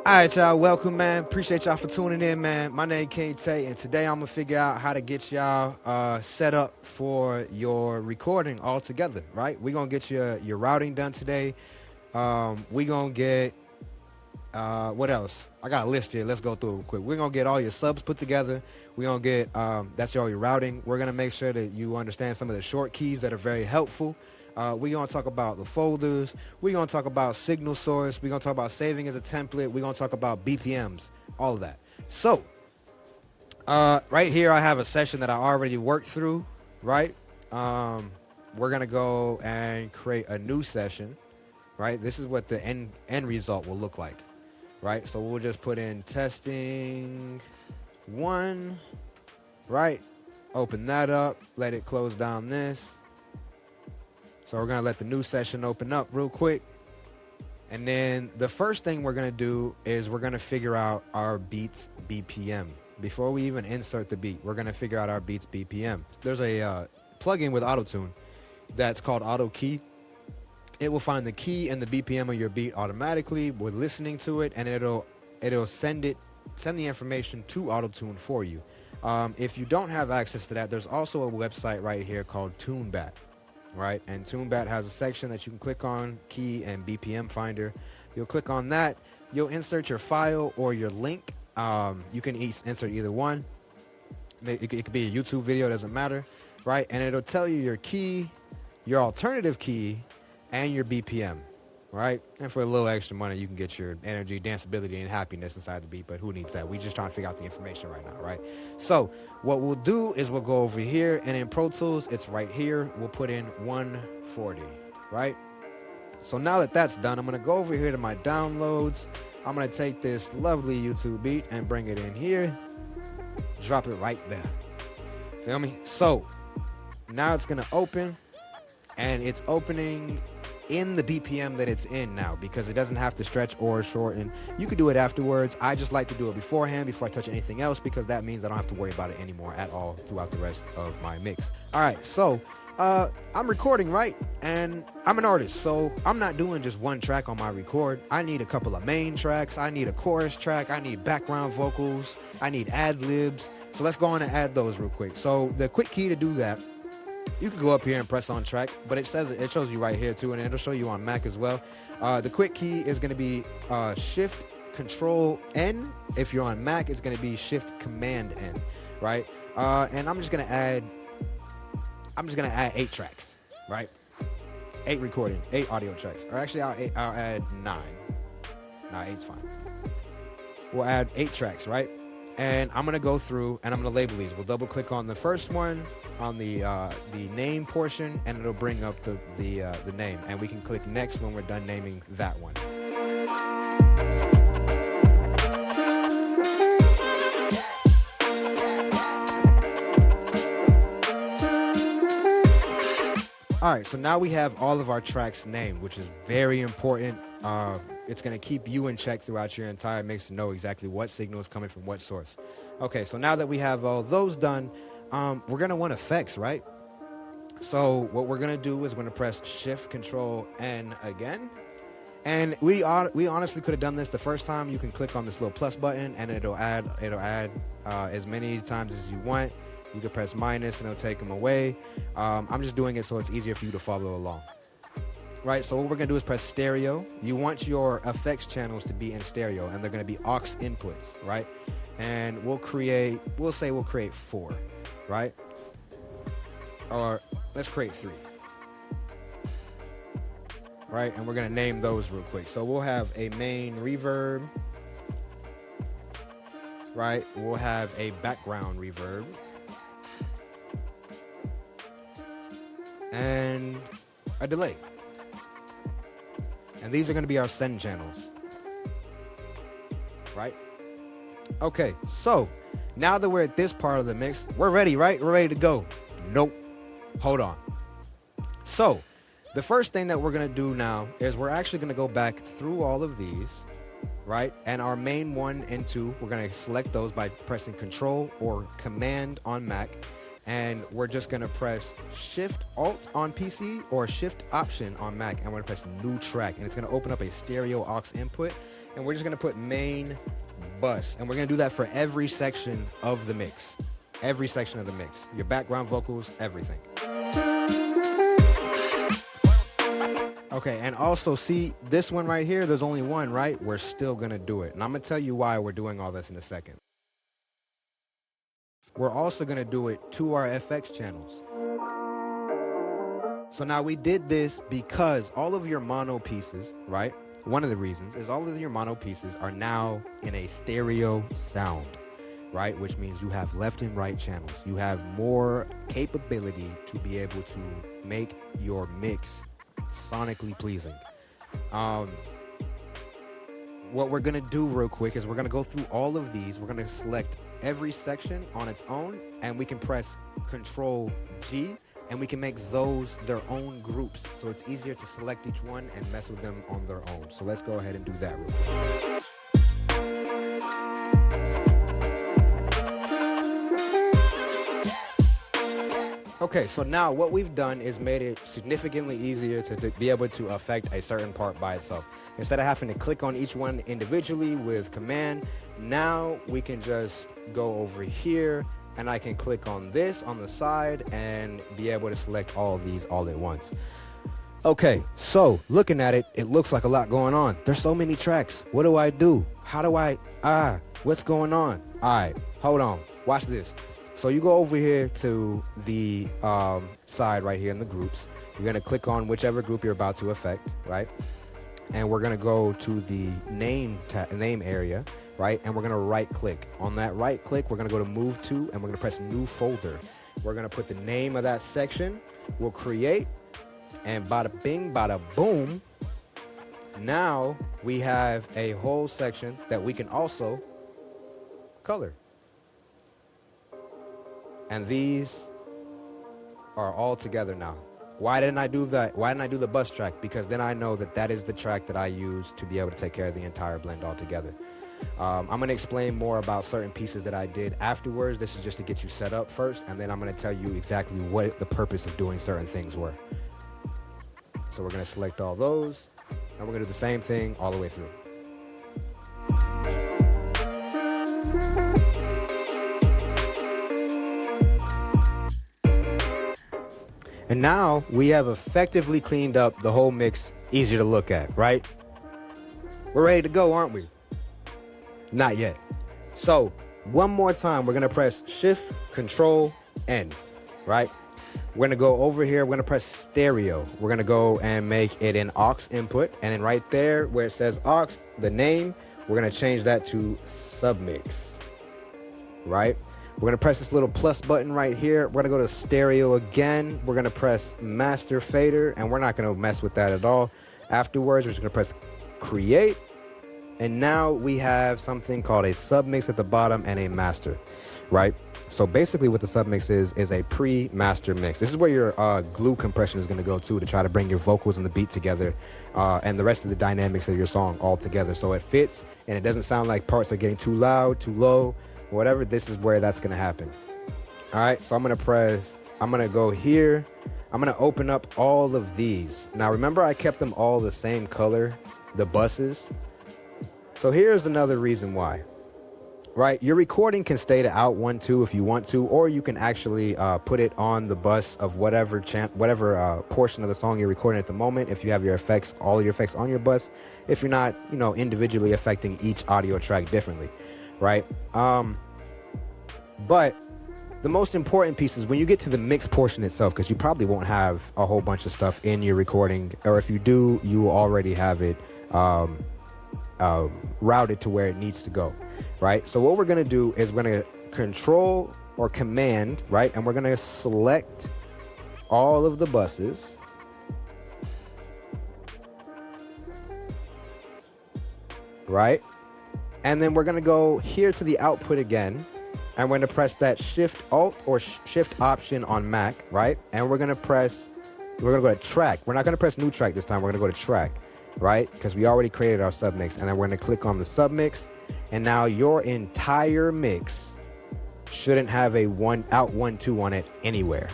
All right, y'all. Welcome, man. Appreciate y'all for tuning in, man. My name King Tay, and today I'm gonna figure out how to get y'all set up for your recording all together. Right? We're gonna get your routing done today. We gonna get what else? I got a list here. Let's go through it quick. We're gonna get all your subs put together. We're gonna get that's all your routing. We're gonna make sure that you understand some of the short keys that are very helpful. We're going to talk about the folders. We're going to talk about signal source. We're going to talk about saving as a template. We're going to talk about BPMs, all of that. So, right here, I have a session that I already worked through, right? We're going to go and create a new session, right? This is what the end result will look like, right? So we'll just put in testing 1, right? Open that up. Let it close down this. So we're going to let the new session open up real quick. And then the first thing we're going to do is we're going to figure out our beats BPM. Before we even insert the beat, we're going to figure out our beats BPM. There's a plugin with Autotune that's called Auto Key. It will find the key and the BPM of your beat automatically with listening to it, and it'll send the information to Autotune for you. If you don't have access to that, there's also a website right here called TuneBat. Right, and TuneBat has a section that you can click on, key and BPM finder. You'll click on that. You'll insert your file or your link. You can insert either one. It could be a YouTube video, doesn't matter, right? And it'll tell you your key, your alternative key, and your BPM, right? And for a little extra money, you can get your energy, danceability, and happiness inside the beat, but who needs that? We just trying to figure out the information right now, right? So what we'll do is we'll go over here, and in Pro Tools, it's right here. We'll put in 140, right? So now that that's done, I'm going to go over here to my downloads. I'm going to take this lovely YouTube beat and bring it in here. Drop it right there. Feel me? So now it's going to open, and it's opening in the BPM that it's in now, because it doesn't have to stretch or shorten. You could do it afterwards. I just like to do it beforehand before I touch anything else, because that means I don't have to worry about it anymore at all throughout the rest of my mix. All right, so I'm recording, right? And I'm an artist, so I'm not doing just one track on my record. I need a couple of main tracks. I need a chorus track. I need background vocals. I need ad-libs. So let's go on and add those real quick. So the quick key to do that, you can go up here and press on track, but it shows you right here too, and it'll show you on Mac as well. The quick key is going to be Shift Control N. If you're on Mac, it's going to be Shift Command N, right? And I'm just going to add 8 tracks, right? 8 audio tracks. Or actually, I'll add 9. Nah, 8's fine. We'll add 8 tracks, right? And I'm going to go through and I'm going to label these. We'll double click on the first one on the name portion, and it'll bring up the name, and we can click next when we're done naming that one. All right, so now we have all of our tracks named, which is very important. It's going to keep you in check throughout your entire mix to know exactly what signal is coming from what source. Okay, so now that we have all those done, we're going to want effects, right? So what we're going to do is we're going to press Shift Control N again. And we honestly could have done this the first time. You can click on this little plus button, and it'll add as many times as you want. You can press minus, and it'll take them away. I'm just doing it so it's easier for you to follow along. Right, so what we're going to do is press stereo. You want your effects channels to be in stereo, and they're going to be aux inputs, right? And we'll create 4, right? Or let's create 3. Right, and we're going to name those real quick. So we'll have a main reverb, right? We'll have a background reverb, and a delay. And these are going to be our send channels, right? Okay, so now that we're at this part of the mix, we're ready, right? We're ready to go. Nope. Hold on. So the first thing that we're going to do now is we're actually going to go back through all of these, right? And our main 1 and 2, we're going to select those by pressing Control or Command on Mac. And we're just going to press Shift Alt on PC or Shift Option on Mac. And we're going to press New Track. And it's going to open up a stereo aux input. and we're just gonna put main bus, and we're gonna do that for every section of the mix. Every section of the mix. Your background vocals, everything. Okay, and also see this one right here, there's only one, right? We're still gonna do it. And I'm gonna tell you why we're doing all this in a second. We're also gonna do it to our FX channels. So now we did this because all of your mono pieces, right? One of the reasons is all of your mono pieces are now in a stereo sound, right? Which means you have left and right channels. You have more capability to be able to make your mix sonically pleasing. What we're gonna do real quick is we're gonna go through all of these. We're gonna select every section on its own, and we can press Control G, and we can make those their own groups. So it's easier to select each one and mess with them on their own. So let's go ahead and do that real quick. Okay, so now what we've done is made it significantly easier to be able to affect a certain part by itself. Instead of having to click on each one individually with Command, now we can just go over here and I can click on this on the side and be able to select all of these all at once. Okay, so looking at it, it looks like a lot going on. There's so many tracks. What do I do? How do what's going on? All right, hold on, watch this. So you go over here to the side right here in the groups. You're gonna click on whichever group you're about to affect, right? And we're gonna go to the name area, right? And we're gonna right click. On that right click, we're gonna go to move to, and we're gonna press new folder. We're gonna put the name of that section. We'll create, and bada bing, bada boom. Now we have a whole section that we can also color. And these are all together now. Why didn't I do that? Why didn't I do the bus track? Because then I know that that is the track that I use to be able to take care of the entire blend altogether. I'm going to explain more about certain pieces that I did afterwards. This is just to get you set up first, and then I'm going to tell you exactly what the purpose of doing certain things were. So we're going to select all those, and we're going to do the same thing all the way through. And now we have effectively cleaned up the whole mix, easier to look at, right? We're ready to go, aren't we? Not yet. So one more time, we're gonna press Shift, Control, N, right? We're gonna go over here, we're gonna press stereo. We're gonna go and make it an aux input. And then right there where it says aux, the name, we're gonna change that to Submix, right? We're gonna press this little plus button right here. We're gonna go to stereo again. We're gonna press master fader, and we're not gonna mess with that at all. Afterwards, we're just gonna press create. And now we have something called a submix at the bottom and a master, right? So basically what the submix is a pre-master mix. This is where your glue compression is gonna go to try to bring your vocals and the beat together and the rest of the dynamics of your song all together. So it fits and it doesn't sound like parts are getting too loud, too low, whatever. This is where that's gonna happen. All right, so I'm gonna go here. I'm gonna open up all of these. Now remember I kept them all the same color, the buses. So here's another reason why, right? Your recording can stay to out 1, 2 if you want to, or you can actually put it on the bus of whatever portion of the song you're recording at the moment. If you have your effects, all of your effects on your bus, if you're not, individually affecting each audio track differently, right? But the most important piece is when you get to the mix portion itself, because you probably won't have a whole bunch of stuff in your recording, or if you do, you already have it routed to where it needs to go, right? So what we're gonna do is we're gonna control or command, right? And we're gonna select all of the buses. Right? And then we're gonna go here to the output again, and we're gonna press that Shift Alt or Shift Option on Mac, right? And we're gonna go to track. We're not gonna press new track this time, we're gonna go to track, right? Because we already created our submix, and then we're gonna click on the submix, and now your entire mix shouldn't have a 1 2 on it anywhere,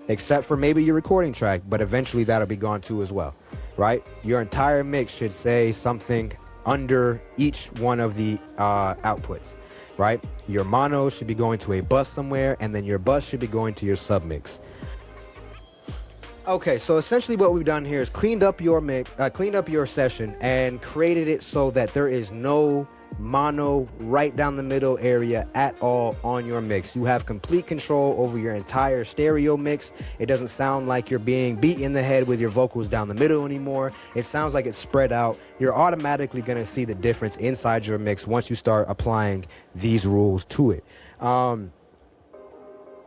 except for maybe your recording track, but eventually that'll be gone too as well, right? Your entire mix should say something under each one of the outputs, right? Your mono should be going to a bus somewhere, and then your bus should be going to your submix. Okay, so essentially what we've done here is cleaned up your session and created it so that there is no mono right down the middle area at all on your mix. You have complete control over your entire stereo mix. It doesn't sound like you're being beat in the head with your vocals down the middle anymore. It sounds like it's spread out. You're automatically going to see the difference inside your mix once you start applying these rules to it.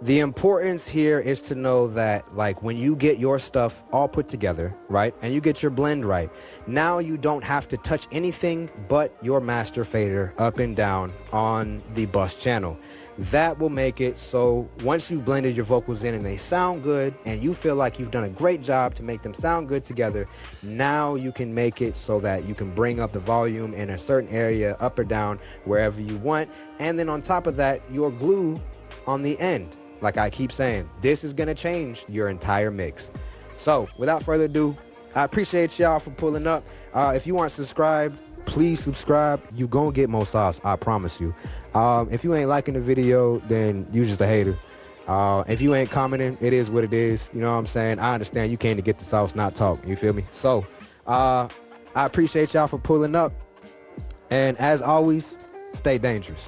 The importance here is to know that, like, when you get your stuff all put together, right, and you get your blend right, now you don't have to touch anything but your master fader up and down on the bus channel. That will make it so once you've blended your vocals in and they sound good and you feel like you've done a great job to make them sound good together, now you can make it so that you can bring up the volume in a certain area, up or down, wherever you want. And then on top of that, your glue on the end. Like I keep saying, this is going to change your entire mix. So without further ado, I appreciate y'all for pulling up. If you aren't subscribed, please subscribe. You gonna get more sauce, I promise you. If you ain't liking the video, then you just a hater. If you ain't commenting, it is what it is. You know what I'm saying? I understand you came to get the sauce, not talk. You feel me? So I appreciate y'all for pulling up. And as always, stay dangerous.